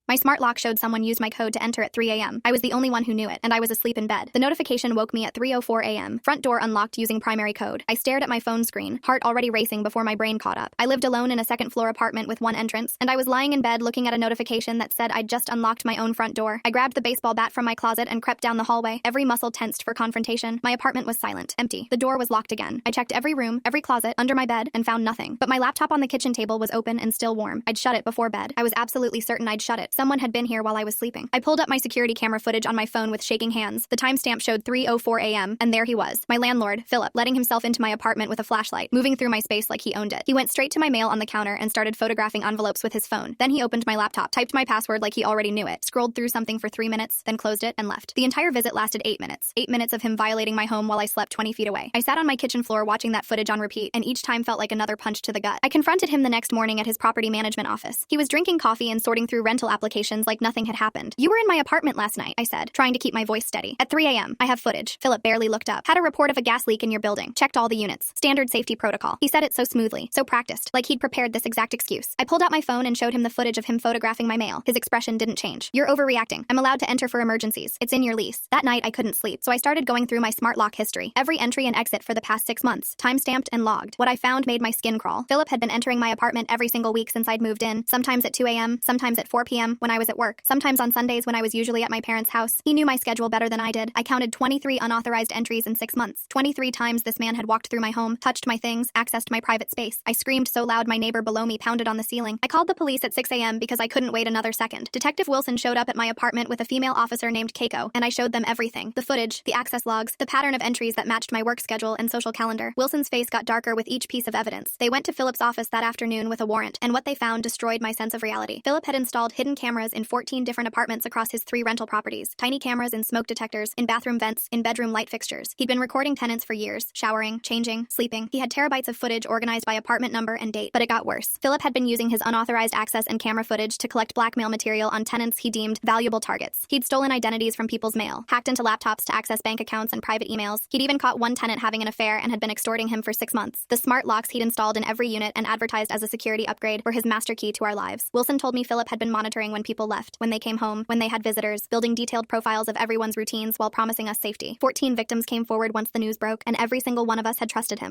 My smart lock showed someone used my code to enter at 3 a.m. I was the only one who knew it, and I was asleep in bed. The notification woke me at 3:04 a.m. Front door unlocked using primary code. I stared at my phone screen, heart already racing before my brain caught up. I lived alone in a second-floor apartment with one entrance, and I was lying in bed looking at a notification that said I'd just unlocked my own front door. I grabbed the baseball bat from my closet and crept down the hallway, every muscle tensed for confrontation. My apartment was silent, empty. The door was locked again. I checked every room, every closet, under my bed, and found nothing. But my laptop on the kitchen table was open and still warm. I'd shut it before bed. I was absolutely certain I'd shut it. Someone had been here while I was sleeping. I pulled up my security camera footage on my phone with shaking hands. The timestamp showed 3:04 a.m., and there he was. My landlord, Philip, letting himself into my apartment with a flashlight, moving through my space like he owned it. He went straight to my mail on the counter and started photographing envelopes with his phone. Then he opened my laptop, typed my password like he already knew it, scrolled through something for 3 minutes, then closed it and left. The entire visit lasted 8 minutes. 8 minutes of him violating my home while I slept 20 feet away. I sat on my kitchen floor watching that footage on repeat, and each time felt like another punch to the gut. I confronted him the next morning at his property management office. He was drinking coffee and sorting through rental applications like nothing had happened. "You were in my apartment last night," I said, trying to keep my voice steady. "At 3 a.m. I have footage." Philip barely looked up. "Had a report of a gas leak in your building. Checked all the units. Standard safety protocol." He said it so smoothly, so practiced, like he'd prepared this exact excuse. I pulled out my phone and showed him the footage of him photographing my mail. His expression didn't change. "You're overreacting. I'm allowed to enter for emergencies. It's in your lease." That night, I couldn't sleep, so I started going through my smart lock history. Every entry and exit for the past 6 months, time-stamped and logged. What I found made my skin crawl. Philip had been entering my apartment every single week since I'd moved in, sometimes at 2 a.m., sometimes at 4 p.m. when I was at work, sometimes on Sundays when I was usually at my parents' house. He knew my schedule better than I did. I counted 23 unauthorized entries in 6 months. 23 times this man had walked through my home, touched my things, accessed my private space. I screamed so loud my neighbor below me pounded on the ceiling. I called the police at 6 a.m. because I couldn't wait another second. Detective Wilson showed up at my apartment with a female officer named Keiko, and I showed them everything. The footage, the access logs, the pattern of entries that matched my work schedule and social calendar. Wilson's face got darker with each piece of evidence. They went to Philip's office that afternoon with a warrant, and what they found destroyed my sense of reality. Philip had installed hidden cameras in 14 different apartments across his 3 rental properties. Tiny cameras in smoke detectors, in bathroom vents, in bedroom light fixtures. He'd been recording tenants for years, showering, changing, sleeping. He had terabytes of footage organized by apartment number and date, but it got worse. Philip had been using his unauthorized access and camera footage to collect blackmail material on tenants he deemed valuable targets. He'd stolen identities from people's mail, hacked into laptops to access bank accounts and private emails. He'd even caught one tenant having an affair and had been extorting him for 6 months. The smart locks he'd installed in every unit and advertised as a security upgrade were his master key to our lives. Wilson told me Philip had been monitoring when people left, when they came home, when they had visitors, building detailed profiles of everyone's routines while promising us safety. 14 victims came forward once the news broke, and every single one of us had trusted him.